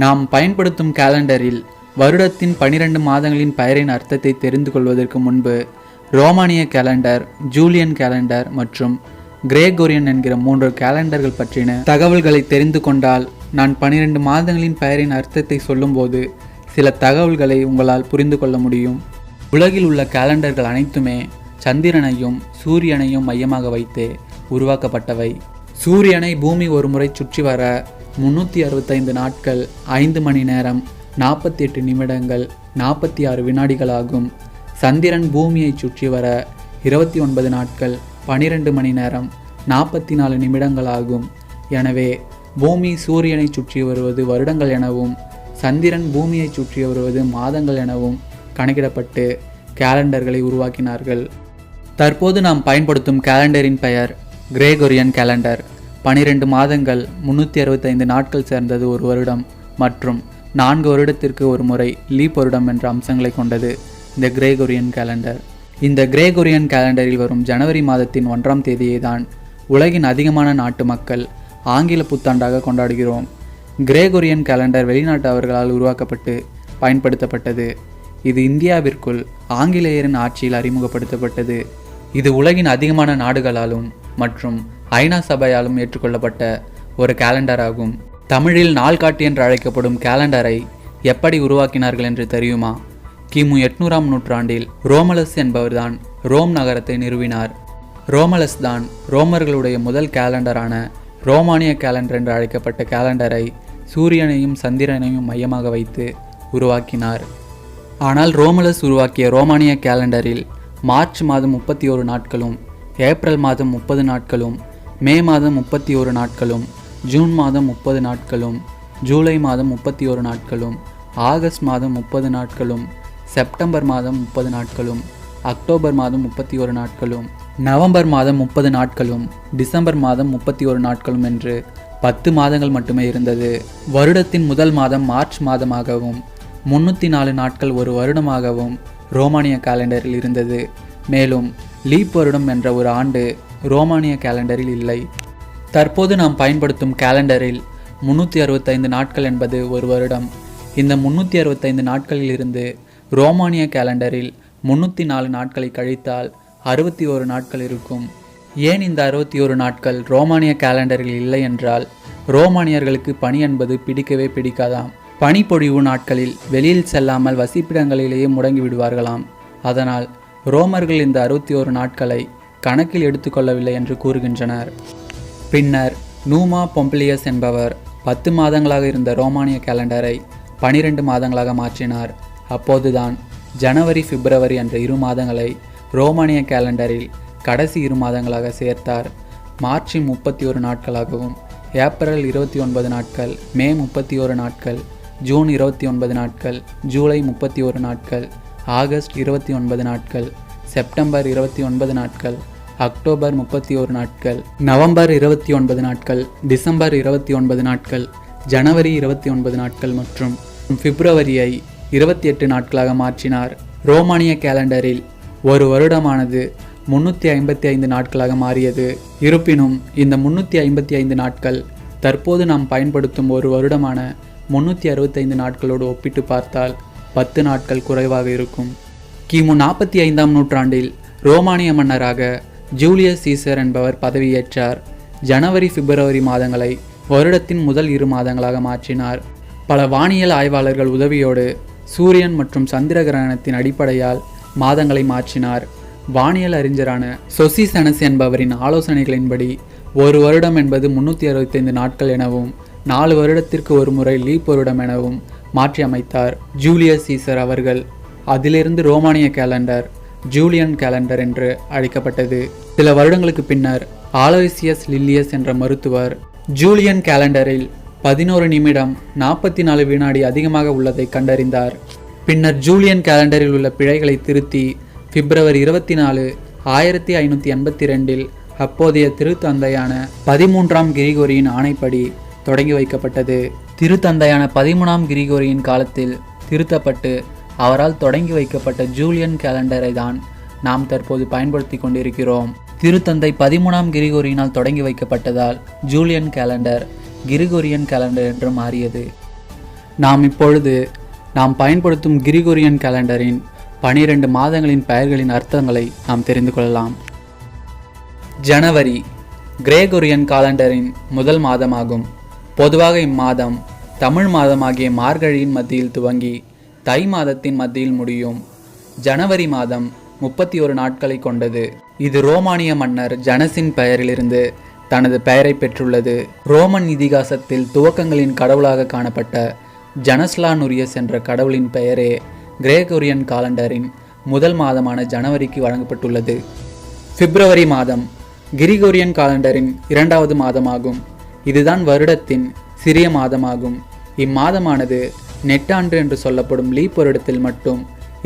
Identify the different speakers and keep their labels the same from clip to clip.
Speaker 1: நாம் பயன்படுத்தும் கேலண்டரில் வருடத்தின் 12 மாதங்களின் பெயரின் அர்த்தத்தை தெரிந்து கொள்வதற்கு முன்பு ரோமானிய கேலண்டர், ஜூலியன் கேலண்டர் மற்றும் கிரேகோரியன் என்கிற 3 கேலண்டர்கள் பற்றின தகவல்களை தெரிந்து கொண்டால் நான் 12 மாதங்களின் பெயரின் அர்த்தத்தை சொல்லும்போது சில தகவல்களை உங்களால் புரிந்து கொள்ள முடியும். உலகில் உள்ள கேலண்டர்கள் அனைத்துமே சந்திரனையும் சூரியனையும் மையமாக வைத்தே உருவாக்கப்பட்டவை. சூரியனை பூமி ஒரு முறை சுற்றி வர 365 நாட்கள் 5 மணி நேரம் 48 நிமிடங்கள் 46 வினாடிகளாகும். சந்திரன் பூமியை சுற்றி வர 29 நாட்கள் 12 மணி நேரம் 44 நிமிடங்களாகும். எனவே பூமி சூரியனை சுற்றி வருவது வருடங்கள் எனவும் சந்திரன் பூமியை சுற்றி வருவது மாதங்கள் எனவும் கணக்கிடப்பட்டு கேலண்டர்களை உருவாக்கினார்கள். தற்போது நாம் பயன்படுத்தும் கேலண்டரின் பெயர் கிரேகோரியன் கேலண்டர். 12 மாதங்கள் 365 நாட்கள் சேர்ந்தது ஒரு வருடம் மற்றும் 4 வருடத்திற்கு ஒரு முறை லீப் வருடம் என்ற அம்சங்களை கொண்டது இந்த கிரேகோரியன் கேலண்டர். இந்த கிரேகோரியன் கேலண்டரில் வரும் ஜனவரி மாதத்தின் 1ஆம் தேதியை தான் உலகின் அதிகமான நாட்டு மக்கள் ஆங்கில புத்தாண்டாக கொண்டாடுகிறோம். கிரேகோரியன் கேலண்டர் வெளிநாட்டவர்களால் உருவாக்கப்பட்டு பயன்படுத்தப்பட்டது. இது இந்தியாவிற்குள் ஆங்கிலேயரின் ஆட்சியில் அறிமுகப்படுத்தப்பட்டது. இது உலகின் அதிகமான நாடுகளாலும் மற்றும் ஐநா சபையாலும் ஏற்றுக்கொள்ளப்பட்ட ஒரு கேலண்டர் ஆகும். தமிழில் நாள்காட்டி என்று அழைக்கப்படும் கேலண்டரை எப்படி உருவாக்கினார்கள் என்று தெரியுமா? கிமு 800ஆம் நூற்றாண்டில் ரோமலஸ் என்பவர்தான் ரோம் நகரத்தை நிறுவினார். ரோமலஸ் தான் ரோமர்களுடைய முதல் கேலண்டரான ரோமானிய கேலண்டர் என்று அழைக்கப்பட்ட கேலண்டரை சூரியனையும் சந்திரனையும் மையமாக வைத்து உருவாக்கினார். ஆனால் ரோமலஸ் உருவாக்கிய ரோமானிய கேலண்டரில் மார்ச் மாதம் 31 நாட்களும், ஏப்ரல் மாதம் 30 நாட்களும், மே மாதம் 31 நாட்களும், ஜூன் மாதம் 30 நாட்களும், ஜூலை மாதம் 31 நாட்களும், ஆகஸ்ட் மாதம் 30 நாட்களும், செப்டம்பர் மாதம் 30 நாட்களும், அக்டோபர் மாதம் 31 நாட்களும், நவம்பர் மாதம் 30 நாட்களும், டிசம்பர் மாதம் 31 நாட்களும் என்று 10 மாதங்கள் மட்டுமே இருந்தது. வருடத்தின் முதல் மாதம் மார்ச் மாதமாகவும் 304 நாட்கள் ஒரு வருடமாகவும் ரோமானிய கேலண்டரில் இருந்தது. மேலும் லீப் வருடம் என்ற ஒரு ஆண்டு ரோமானிய கேலண்டரில் இல்லை. தற்போது நாம் பயன்படுத்தும் கேலண்டரில் 365 நாட்கள் என்பது ஒரு வருடம். இந்த 365 நாட்களில் இருந்து ரோமானிய கேலண்டரில் 304 நாட்களை கழித்தால் 61 நாட்கள் இருக்கும். ஏன் இந்த 61 நாட்கள் ரோமானிய கேலண்டரில் இல்லை என்றால் ரோமானியர்களுக்கு பனி என்பது பிடிக்கவே பிடிக்காதாம். பனிப்பொழிவு நாட்களில் வெளியில் செல்லாமல் வசிப்பிடங்களிலேயே முடங்கி விடுவார்களாம். அதனால் ரோமர்கள் இந்த 61 நாட்களை கணக்கில் எடுத்துக்கொள்ளவில்லை என்று கூறுகின்றனர். பின்னர் நூமா பொம்பிலியஸ் என்பவர் 10 மாதங்களாக இருந்த ரோமானிய கேலண்டரை 12 மாதங்களாக மாற்றினார். அப்போதுதான் ஜனவரி, பிப்ரவரி என்ற 2 மாதங்களை ரோமானிய கேலண்டரில் கடைசி 2 மாதங்களாக சேர்த்தார். மார்ச் 31 நாட்களாகவும், ஏப்ரல் 29 நாட்கள், மே 31 நாட்கள், ஜூன் 29 நாட்கள், ஜூலை 31 நாட்கள், ஆகஸ்ட் 29 நாட்கள், செப்டம்பர் 29 நாட்கள், அக்டோபர் 31 நாட்கள், நவம்பர் 29 நாட்கள், டிசம்பர் 29 நாட்கள், ஜனவரி 29 நாட்கள் மற்றும் பிப்ரவரியை 28 நாட்களாக மாற்றினார். ரோமானிய கேலண்டரில் ஒரு வருடமானது 355 நாட்களாக மாறியது. இருப்பினும் இந்த 355 நாட்கள் தற்போது நாம் பயன்படுத்தும் ஒரு வருடமான 365 நாட்களோடு ஒப்பிட்டு பார்த்தால் 10 நாட்கள் குறைவாக இருக்கும். கிமு 45ஆம் நூற்றாண்டில் ரோமானிய மன்னராக ஜூலியஸ் சீசர் என்பவர் பதவியேற்றார். ஜனவரி, பிப்ரவரி மாதங்களை வருடத்தின் முதல் 2 மாதங்களாக மாற்றினார். பல வானியல் ஆய்வாளர்கள் உதவியோடு சூரியன் மற்றும் சந்திர கிரகணத்தின் அடிப்படையால் மாதங்களை மாற்றினார். வானியல் அறிஞரான சொசிசனஸ் என்பவரின் ஆலோசனைகளின்படி ஒரு வருடம் என்பது 365 நாட்கள் எனவும் 4 வருடத்திற்கு ஒரு முறை லீப் வருடம் எனவும் மாற்றி அமைத்தார் ஜூலியஸ் சீசர் அவர்கள். அதிலிருந்து ரோமானிய கேலண்டர் ஜூலியன் கேலண்டர் என்று அழைக்கப்பட்டது. சில வருடங்களுக்கு பின்னர் ஆலோசியஸ் லில்லியஸ் என்ற மருத்துவர் ஜூலியன் கேலண்டரில் 11 நிமிடம் 44 வினாடி அதிகமாக உள்ளதை கண்டறிந்தார். பின்னர் ஜூலியன் கேலண்டரில் உள்ள பிழைகளை திருத்தி பிப்ரவரி 24, 1582 அப்போதைய திருத்தந்தையான 13ஆம் கிரிகோரியின் ஆணைப்படி தொடங்கி வைக்கப்பட்டது. திருத்தந்தையான 13ஆம் கிரிகோரியின் காலத்தில் திருத்தப்பட்டு அவரால் தொடங்கி வைக்கப்பட்ட ஜூலியன் கேலண்டரை தான் நாம் தற்போது பயன்படுத்தி கொண்டிருக்கிறோம். திருத்தந்தை 13ஆம் கிரிகோரியினால் தொடங்கி வைக்கப்பட்டதால் ஜூலியன் கேலண்டர் கிரிகோரியன் கேலண்டர் என்று மாறியது. நாம் இப்பொழுது நாம் பயன்படுத்தும் கிரிகோரியன் கேலண்டரின் 12 மாதங்களின் பெயர்களின் அர்த்தங்களை நாம் தெரிந்து கொள்ளலாம். ஜனவரி கிரேகோரியன் காலண்டரின் முதல் மாதமாகும். பொதுவாக இம்மாதம் தமிழ் மாதமாகிய மார்கழியின் மத்தியில் துவங்கி தை மாதத்தின் மத்தியில் முடியும். ஜனவரி மாதம் 31 நாட்களை கொண்டது. இது ரோமானிய மன்னர் ஜனஸின் பெயரிலிருந்து தனது பெயரை பெற்றுள்ளது. ரோமன் இதிகாசத்தில் துவக்கங்களின் கடவுளாக காணப்பட்ட ஜனஸ்லானுரியஸ் என்ற கடவுளின் பெயரே கிரேகோரியன் காலண்டரின் முதல் மாதமான ஜனவரிக்கு வழங்கப்பட்டுள்ளது. பிப்ரவரி மாதம் கிரிகோரியன் காலண்டரின் 2வது மாதமாகும். இதுதான் வருடத்தின் சிறிய மாதமாகும். இம்மாதமானது நெட்டாண்டு என்று சொல்லப்படும் லீப் வருடத்தில் மட்டும்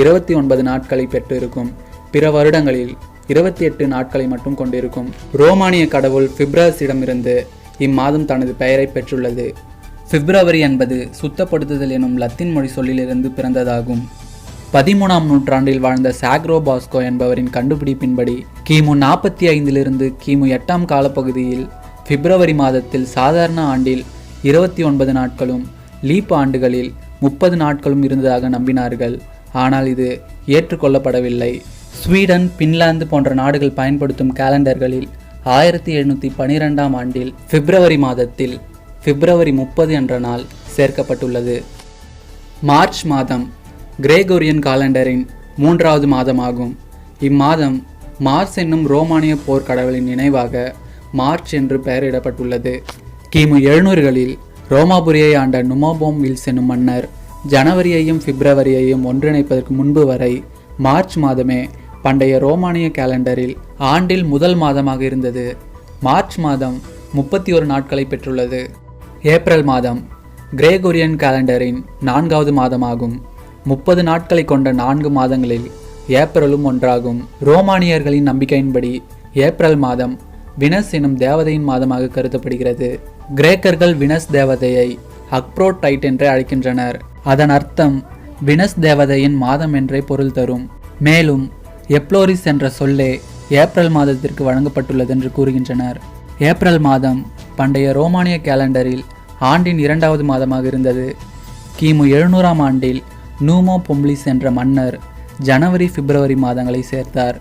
Speaker 1: 29 நாட்களை பெற்றிருக்கும். பிற வருடங்களில் 28 நாட்களை மட்டும் கொண்டிருக்கும். ரோமானிய கடவுள் பிப்ரஸிடமிருந்து இம்மாதம் தனது பெயரை பெற்றுள்ளது. பிப்ரவரி என்பது சுத்தப்படுத்துதல் எனும் லத்தீன் மொழி சொல்லிலிருந்து பிறந்ததாகும். 13ஆம் நூற்றாண்டில் வாழ்ந்த சாக்ரோ பாஸ்கோ என்பவரின் கண்டுபிடிப்பின்படி கிமு 45 கிமு 8ஆம் காலப்பகுதியில் பிப்ரவரி மாதத்தில் சாதாரண ஆண்டில் 29 நாட்களும் லீப் ஆண்டுகளில் 30 நாட்களும் இருந்ததாக நம்பினார்கள். ஆனால் இது ஏற்றுக்கொள்ளப்படவில்லை. ஸ்வீடன், பின்லாந்து போன்ற நாடுகள் பயன்படுத்தும் கேலண்டர்களில் 1712ஆம் ஆண்டில் பிப்ரவரி மாதத்தில் பிப்ரவரி 30 என்ற நாள் சேர்க்கப்பட்டுள்ளது. மார்ச் மாதம் கிரேகோரியன் காலண்டரின் 3வது மாதமாகும். இம்மாதம் மார்ஸ் என்னும் ரோமானிய போர்க்கடவுளின் நினைவாக மார்ச் என்று பெயரிடப்பட்டுள்ளது. கிமு 700களில் ரோமாபுரியை ஆண்ட நுமோபோம் வில்ஸ் என்னும் மன்னர் ஜனவரியையும் பிப்ரவரியையும் ஒன்றிணைப்பதற்கு முன்பு வரை மார்ச் மாதமே பண்டைய ரோமானிய கேலண்டரில் ஆண்டில் முதல் மாதமாக இருந்தது. மார்ச் மாதம் 31 நாட்களை பெற்றுள்ளது. ஏப்ரல் மாதம் கிரேகோரியன் கேலண்டரின் 4வது மாதமாகும். 30 நாட்களை கொண்ட 4 மாதங்களில் ஏப்ரலும் ஒன்றாகும். ரோமானியர்களின் நம்பிக்கையின்படி ஏப்ரல் மாதம் வினஸ் எனும் தேவதையின் மாதமாக கருதப்படுகிறது. கிரேக்கர்கள் வினஸ் தேவதையை அக்ப்ரோடைட் என்றே அழைக்கின்றனர். அதன் அர்த்தம் வினஸ் தேவதையின் மாதம் என்றே பொருள் தரும். மேலும் எப்ளோரிஸ் என்ற சொல்லே ஏப்ரல் மாதத்திற்கு வழங்கப்பட்டுள்ளது என்று கூறுகின்றனர். ஏப்ரல் மாதம் பண்டைய ரோமானிய கேலண்டரில் ஆண்டின் 2வது மாதமாக இருந்தது. கிமு 700ஆம் ஆண்டில் நூமோ பொம்லிஸ் என்ற மன்னர் ஜனவரி பிப்ரவரி மாதங்களை சேர்த்தார்.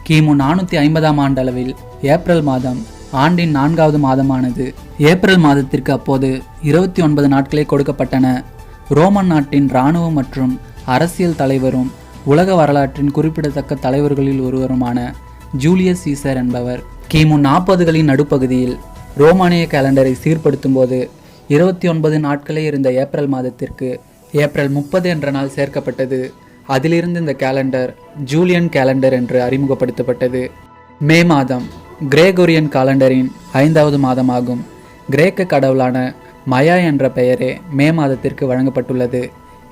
Speaker 1: கிமு 450ஆம் ஆண்டளவில் ஏப்ரல் மாதம் ஆண்டின் 4வது மாதமானது. ஏப்ரல் மாதத்திற்கு அப்போது 29 நாட்களே கொடுக்கப்பட்டன. ரோமன் நாட்டின் இராணுவ மற்றும் அரசியல் தலைவரும் உலக வரலாற்றின் குறிப்பிடத்தக்க தலைவர்களில் ஒருவருமான ஜூலியஸ் சீசர் என்பவர் கிமு 40களின் நடுப்பகுதியில் ரோமானிய கேலண்டரை சீர்படுத்தும் போது 29 நாட்களே இருந்த ஏப்ரல் மாதத்திற்கு ஏப்ரல் 30 என்ற நாள் சேர்க்கப்பட்டது. அதிலிருந்து இந்த கேலண்டர் ஜூலியன் கேலண்டர் என்று அறிமுகப்படுத்தப்பட்டது. மே மாதம் கிரேகோரியன் காலண்டரின் 5வது மாதமாகும். கிரேக்க கடவுளான மயா என்ற பெயரே மே மாதத்திற்கு வழங்கப்பட்டுள்ளது.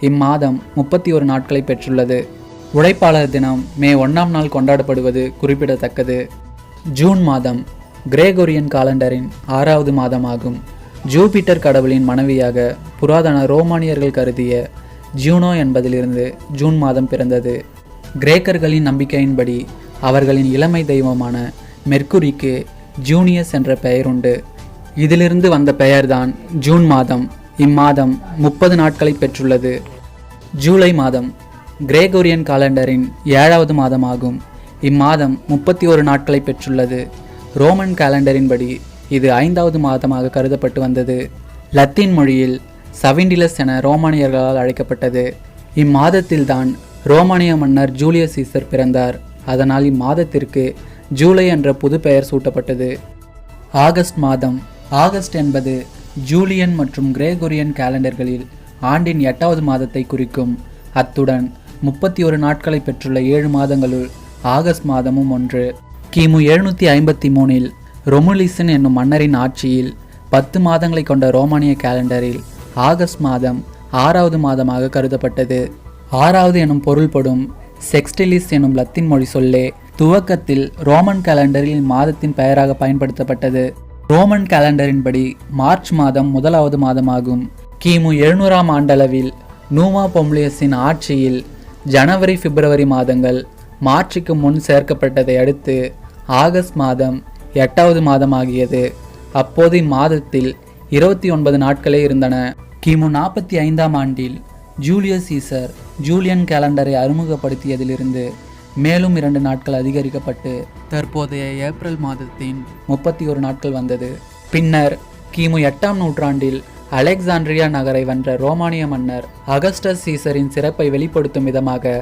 Speaker 1: இம்மாதம் 31 நாட்களை பெற்றுள்ளது. உழைப்பாளர் தினம் மே 1ஆம் நாள் கொண்டாடப்படுவது குறிப்பிடத்தக்கது. ஜூன் மாதம் கிரேகோரியன் காலண்டரின் 6வது மாதமாகும். ஜூபிட்டர் கடவுளின் மனைவியாக புராதன ரோமானியர்கள் கருதிய ஜூனோ என்பதிலிருந்து ஜூன் மாதம் பிறந்தது. கிரேக்கர்களின் நம்பிக்கையின்படி அவர்களின் இளமை தெய்வமான மெர்க்குரிக்கு ஜூனியஸ் என்ற பெயர் உண்டு. இதிலிருந்து வந்த பெயர்தான் ஜூன் மாதம். இம்மாதம் 30 நாட்களை பெற்றுள்ளது. ஜூலை மாதம் கிரேகோரியன் காலண்டரின் 7வது மாதமாகும். இம்மாதம் 31 நாட்களை பெற்றுள்ளது. ரோமன் காலண்டரின்படி இது 5வது மாதமாக கருதப்பட்டு வந்தது. லத்தீன் மொழியில் சவிண்டிலஸ் என ரோமானியர்களால் அழைக்கப்பட்டது. இம்மாதத்தில்தான் ரோமானிய மன்னர் ஜூலியஸ் சீசர் பிறந்தார். அதனால் இம்மாதத்திற்கு ஜூலை என்ற புது பெயர் சூட்டப்பட்டது. ஆகஸ்ட் மாதம். ஆகஸ்ட் என்பது ஜூலியன் மற்றும் கிரேகோரியன் கேலண்டர்களில் ஆண்டின் 8வது மாதத்தை குறிக்கும். அத்துடன் 31 நாட்களை பெற்றுள்ள 7 மாதங்களுள் ஆகஸ்ட் மாதமும் ஒன்று. கிமு 753இல் ரொமுலிசன் என்னும் மன்னரின் ஆட்சியில் 10 மாதங்களை கொண்ட ரோமானிய கேலண்டரில் ஆகஸ்ட் மாதம் 6வது மாதமாக கருதப்பட்டது. 6வது எனும் பொருள்படும் செக்ஸ்டிலிஸ் எனும் லத்தீன் மொழி சொல்லே துவக்கத்தில் ரோமன் கேலண்டரில் மாதத்தின் பெயராக பயன்படுத்தப்பட்டது. ரோமன் கேலண்டரின்படி மார்ச் மாதம் 1வது மாதமாகும். கிமு 700ஆம் ஆண்டளவில் நூமா பொம்லியஸின் ஆட்சியில் ஜனவரி பிப்ரவரி மாதங்கள் மார்ச்சுக்கு முன் சேர்க்கப்பட்டதை அடுத்து ஆகஸ்ட் மாதம் 8வது மாதமாகியது. அப்போது இம்மாதத்தில் 29 நாட்களே இருந்தன. கிமு 45ஆம் ஆண்டில் ஜூலியஸ் சீசர் ஜூலியன் கேலண்டரை அறிமுகப்படுத்தியதிலிருந்து மேலும் 2 நாட்கள் அதிகரிக்கப்பட்டு தற்போதைய ஏப்ரல் மாதத்தின் 31 நாட்கள் வந்தது. பின்னர் கிமு 8ஆம் நூற்றாண்டில் அலெக்சாண்ட்ரியா நகரை வென்ற ரோமானிய மன்னர் அகஸ்டஸ் சீசரின் சிறப்பை வெளிப்படுத்தும் விதமாக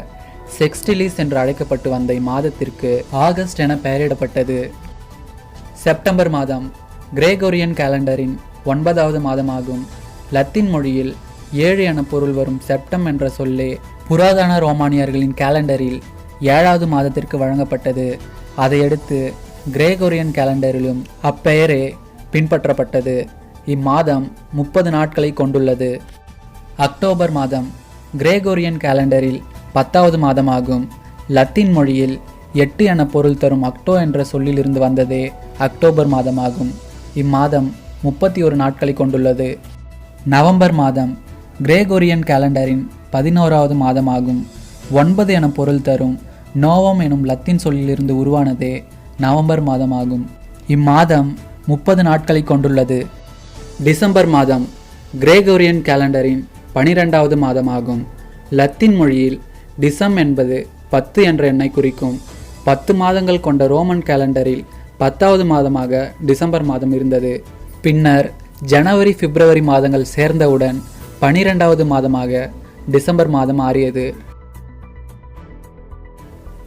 Speaker 1: செக்ஸ்டிலிஸ் என்று அழைக்கப்பட்டு வந்த இம்மாதத்திற்கு ஆகஸ்ட் என பெயரிடப்பட்டது. செப்டம்பர் மாதம் கிரேகோரியன் கேலண்டரின் 9வது மாதமாகும். லத்தீன் மொழியில் 7 என பொருள் வரும் செப்டம் என்ற சொல்லே புராதன ரோமானியர்களின் கேலண்டரில் 7வது மாதத்திற்கு வழங்கப்பட்டது. அதையடுத்து கிரேகோரியன் கேலண்டரிலும் அப்பெயரே பின்பற்றப்பட்டது. இம்மாதம் 30 நாட்களை கொண்டுள்ளது. அக்டோபர் மாதம் கிரேகோரியன் கேலண்டரில் 10வது மாதமாகும். லத்தீன் மொழியில் 8 என பொருள் தரும் அக்டோ என்ற சொல்லிலிருந்து வந்ததே அக்டோபர் மாதமாகும். இம்மாதம் 31 நாட்களை கொண்டுள்ளது. நவம்பர் மாதம் கிரேகோரியன் கேலண்டரின் 11வது மாதமாகும். 9 என பொருள் தரும் நோவம் எனும் லத்தீன் சொல்லிலிருந்து உருவானதே நவம்பர் மாதமாகும். இம்மாதம் 30 நாட்களை கொண்டுள்ளது. டிசம்பர் மாதம் கிரேகோரியன் கேலண்டரின் 12வது மாதமாகும். லத்தீன் மொழியில் டிசம் என்பது 10 என்ற எண்ணை குறிக்கும். 10 மாதங்கள் கொண்ட ரோமன் கேலண்டரில் 10வது மாதமாக டிசம்பர் மாதம் இருந்தது. பின்னர் ஜனவரி பிப்ரவரி மாதங்கள் சேர்ந்தவுடன் 12வது மாதமாக டிசம்பர் மாதம் மாறியது.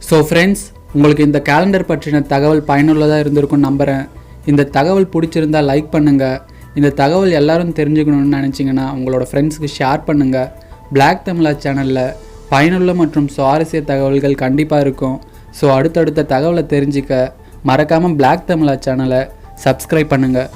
Speaker 1: ஸோ ஃப்ரெண்ட்ஸ், உங்களுக்கு இந்த கேலண்டர் பற்றின தகவல் பயனுள்ளதாக இருந்திருக்கும்னு நம்புகிறேன். இந்த தகவல் பிடிச்சிருந்தால் லைக் பண்ணுங்கள். இந்த தகவல் எல்லாரும் தெரிஞ்சுக்கணும்னு நினச்சிங்கன்னா உங்களோட ஃப்ரெண்ட்ஸுக்கு ஷேர் பண்ணுங்கள். பிளாக் தமிழா சேனலில் பயனுள்ள மற்றும் சுவாரஸ்ய தகவல்கள் கண்டிப்பாக இருக்கும். ஸோ அடுத்தடுத்த தகவலை தெரிஞ்சிக்க மறக்காமல் பிளாக் தமிழா சேனலை சப்ஸ்கிரைப் பண்ணுங்கள்.